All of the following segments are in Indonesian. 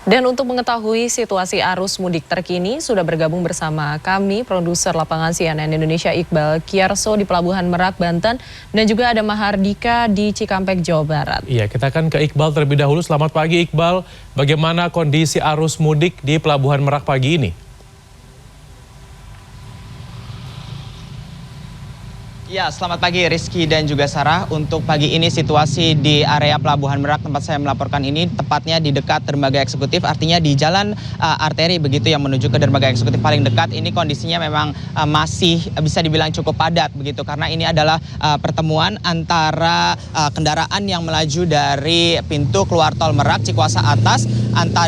Dan untuk mengetahui situasi arus mudik terkini, sudah bergabung bersama kami produser lapangan CNN Indonesia Iqbal Kiyarso di Pelabuhan Merak, Banten, dan juga ada Mahardika di Cikampek, Jawa Barat. Iya, kita akan ke Iqbal terlebih dahulu. Selamat pagi Iqbal, bagaimana kondisi arus mudik di Pelabuhan Merak pagi ini? Ya, selamat pagi Rizky dan juga Sarah. Untuk pagi ini situasi di area Pelabuhan Merak tempat saya melaporkan ini tepatnya di dekat dermaga eksekutif, artinya di jalan arteri begitu yang menuju ke dermaga eksekutif paling dekat. Ini kondisinya memang masih bisa dibilang cukup padat begitu, karena ini adalah pertemuan antara kendaraan yang melaju dari pintu keluar tol Merak Cikuasa Atas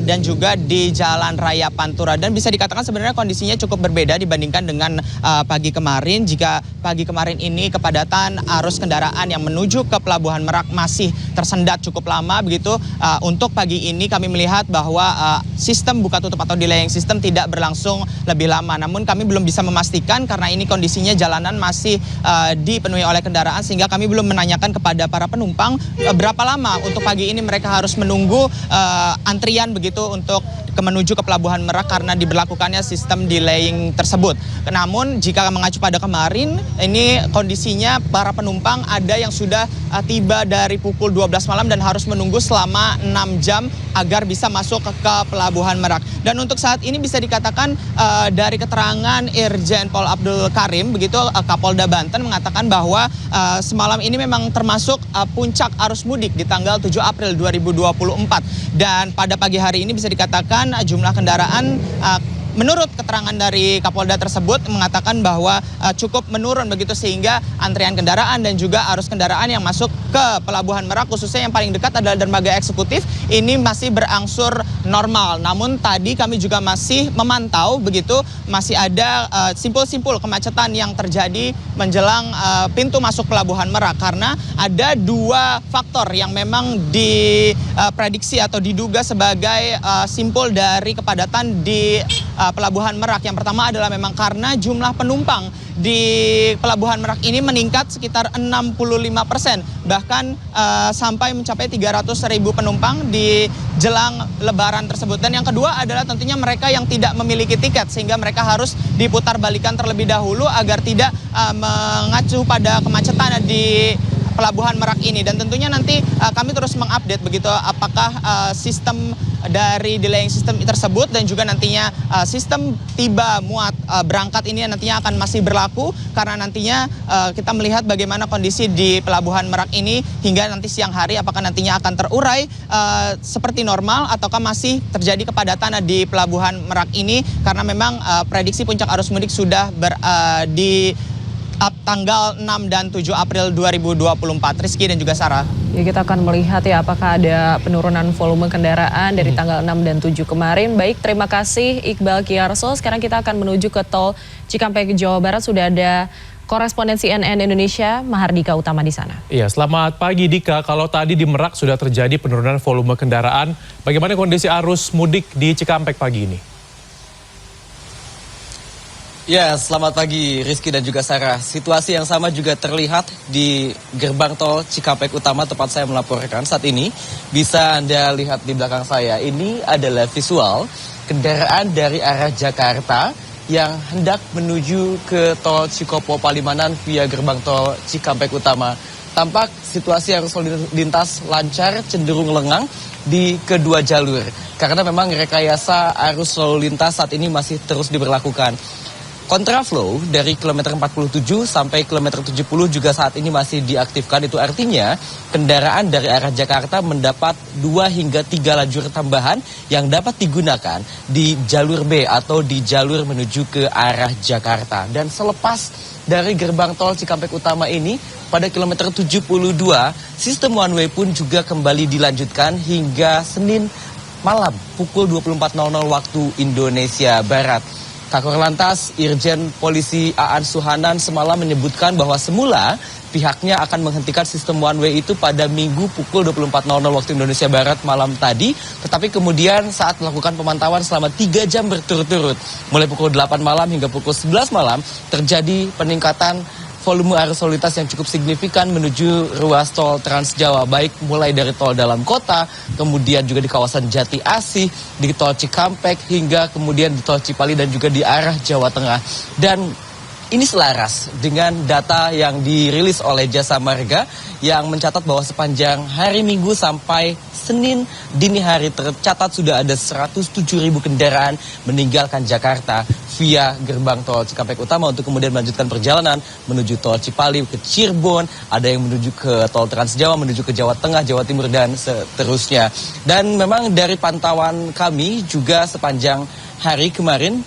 dan juga di Jalan Raya Pantura, dan bisa dikatakan sebenarnya kondisinya cukup berbeda dibandingkan dengan pagi kemarin. Jika pagi kemarin ini kepadatan arus kendaraan yang menuju ke Pelabuhan Merak masih tersendat cukup lama begitu. Untuk pagi ini kami melihat bahwa sistem buka tutup atau delaying system tidak berlangsung lebih lama. Namun kami belum bisa memastikan karena ini kondisinya jalanan masih dipenuhi oleh kendaraan, sehingga kami belum menanyakan kepada para penumpang berapa lama untuk pagi ini mereka harus menunggu antrian begitu untuk menuju ke Pelabuhan Merak karena diberlakukannya sistem delaying tersebut. Namun jika mengacu pada kemarin, ini kondisinya para penumpang ada yang sudah tiba dari pukul 12 malam dan harus menunggu selama 6 jam agar bisa masuk ke Pelabuhan Merak. Dan untuk saat ini bisa dikatakan dari keterangan Irjen Pol Abdul Karim begitu, Kapolda Banten mengatakan bahwa semalam ini memang termasuk puncak arus mudik di tanggal 7 April 2024. Dan pada pagi hari ini bisa dikatakan jumlah kendaraan menurut keterangan dari Kapolda tersebut mengatakan bahwa cukup menurun begitu, sehingga antrian kendaraan dan juga arus kendaraan yang masuk ke Pelabuhan Merak khususnya yang paling dekat adalah dermaga eksekutif ini masih berangsur normal. Namun tadi kami juga masih memantau begitu, masih ada simpul-simpul kemacetan yang terjadi menjelang pintu masuk Pelabuhan Merak, karena ada dua faktor yang memang diprediksi atau diduga sebagai simpul dari kepadatan di Pelabuhan Merak. Yang pertama adalah memang karena jumlah penumpang di Pelabuhan Merak ini meningkat sekitar 65%, bahkan sampai mencapai 300.000 penumpang di jelang Lebaran tersebut. Dan yang kedua adalah tentunya mereka yang tidak memiliki tiket, sehingga mereka harus diputar balikan terlebih dahulu agar tidak mengacu pada kemacetan di Pelabuhan Merak ini. Dan tentunya nanti kami terus mengupdate begitu apakah sistem dari delaying system tersebut dan juga nantinya sistem tiba muat berangkat ini nantinya akan masih berlaku, karena nantinya kita melihat bagaimana kondisi di Pelabuhan Merak ini hingga nanti siang hari, apakah nantinya akan terurai seperti normal ataukah masih terjadi kepadatan di Pelabuhan Merak ini, karena memang prediksi puncak arus mudik sudah di tanggal 6 dan 7 April 2024. Rizky dan juga Sarah. Ya, kita akan melihat ya apakah ada penurunan volume kendaraan dari tanggal 6 dan 7 kemarin. Baik, terima kasih Iqbal Kiyarso. Sekarang kita akan menuju ke tol Cikampek, Jawa Barat. Sudah ada korespondensi CNN Indonesia Mahardika Utama di sana. Iya, selamat pagi Dika. Kalau tadi di Merak sudah terjadi penurunan volume kendaraan, bagaimana kondisi arus mudik di Cikampek pagi ini? Ya, selamat pagi Rizky dan juga Sarah. Situasi yang sama juga terlihat di gerbang tol Cikampek Utama tempat saya melaporkan saat ini. Bisa Anda lihat di belakang saya, ini adalah visual kendaraan dari arah Jakarta yang hendak menuju ke tol Cikopo Palimanan via gerbang tol Cikampek Utama. Tampak situasi arus lalu lintas lancar, cenderung lengang di kedua jalur, karena memang rekayasa arus lalu lintas saat ini masih terus diberlakukan. Kontraflow dari kilometer 47 sampai kilometer 70 juga saat ini masih diaktifkan. Itu artinya kendaraan dari arah Jakarta mendapat 2 hingga 3 lajur tambahan yang dapat digunakan di jalur B atau di jalur menuju ke arah Jakarta. Dan selepas dari gerbang tol Cikampek Utama ini, pada kilometer 72, sistem one way pun juga kembali dilanjutkan hingga Senin malam pukul 24.00 waktu Indonesia Barat. Kakor Lantas Irjen Polisi Aan Suhanan semalam menyebutkan bahwa semula pihaknya akan menghentikan sistem one way itu pada Minggu pukul 24.00 waktu Indonesia Barat malam tadi. Tetapi kemudian saat melakukan pemantauan selama 3 jam berturut-turut, mulai pukul 8 malam hingga pukul 11 malam, terjadi peningkatan volume arus lalu lintas yang cukup signifikan menuju ruas tol Trans Jawa, baik mulai dari tol dalam kota, kemudian juga di kawasan Jati Asih, di tol Cikampek, hingga kemudian di tol Cipali dan juga di arah Jawa Tengah. Dan ini selaras dengan data yang dirilis oleh Jasa Marga yang mencatat bahwa sepanjang hari Minggu sampai Senin dini hari tercatat sudah ada 107.000 kendaraan meninggalkan Jakarta via gerbang tol Cikampek Utama untuk kemudian melanjutkan perjalanan menuju tol Cipali ke Cirebon, ada yang menuju ke tol Trans Jawa, menuju ke Jawa Tengah, Jawa Timur, dan seterusnya. Dan memang dari pantauan kami juga sepanjang hari kemarin,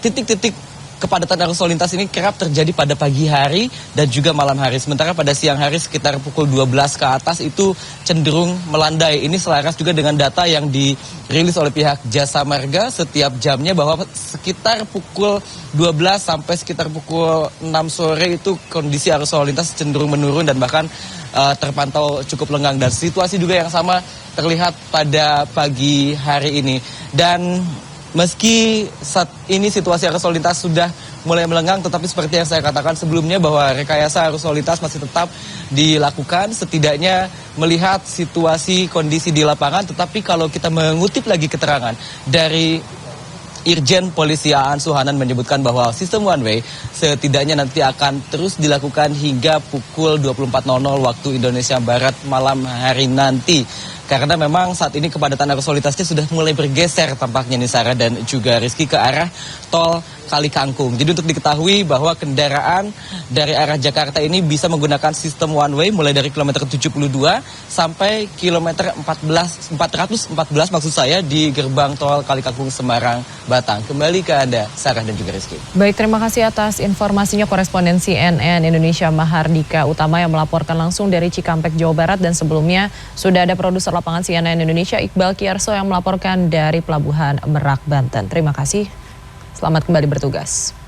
titik-titik kepadatan arus lalu lintas ini kerap terjadi pada pagi hari dan juga malam hari. Sementara pada siang hari sekitar pukul 12 ke atas itu cenderung melandai. Ini selaras juga dengan data yang dirilis oleh pihak Jasa Marga setiap jamnya bahwa sekitar pukul 12 sampai sekitar pukul 6 sore itu kondisi arus lalu lintas cenderung menurun dan bahkan terpantau cukup lengang. Dan situasi juga yang sama terlihat pada pagi hari ini. Dan meski saat ini situasi arus lalu lintas sudah mulai melenggang, tetapi seperti yang saya katakan sebelumnya bahwa rekayasa arus lalu lintas masih tetap dilakukan setidaknya melihat situasi kondisi di lapangan. Tetapi kalau kita mengutip lagi keterangan dari Irjen Polisi Aan Suhanan menyebutkan bahwa sistem one way setidaknya nanti akan terus dilakukan hingga pukul 24.00 waktu Indonesia Barat malam hari nanti. Karena memang saat ini kepadatan arus lalu lintasnya sudah mulai bergeser tampaknya nih Sarah dan juga Rizky ke arah tol Kali Kangkung. Jadi untuk diketahui bahwa kendaraan dari arah Jakarta ini bisa menggunakan sistem one way mulai dari kilometer 72 sampai kilometer 414 maksud saya di gerbang tol Kali Kangkung Semarang Batang. Kembali ke Anda Sarah dan juga Rizky. Baik, terima kasih atas informasinya korespondensi CNN Indonesia Mahardika Utama yang melaporkan langsung dari Cikampek, Jawa Barat, dan sebelumnya sudah ada produser lapangan CNN Indonesia Iqbal Kiyarso yang melaporkan dari Pelabuhan Merak, Banten. Terima kasih. Selamat kembali bertugas.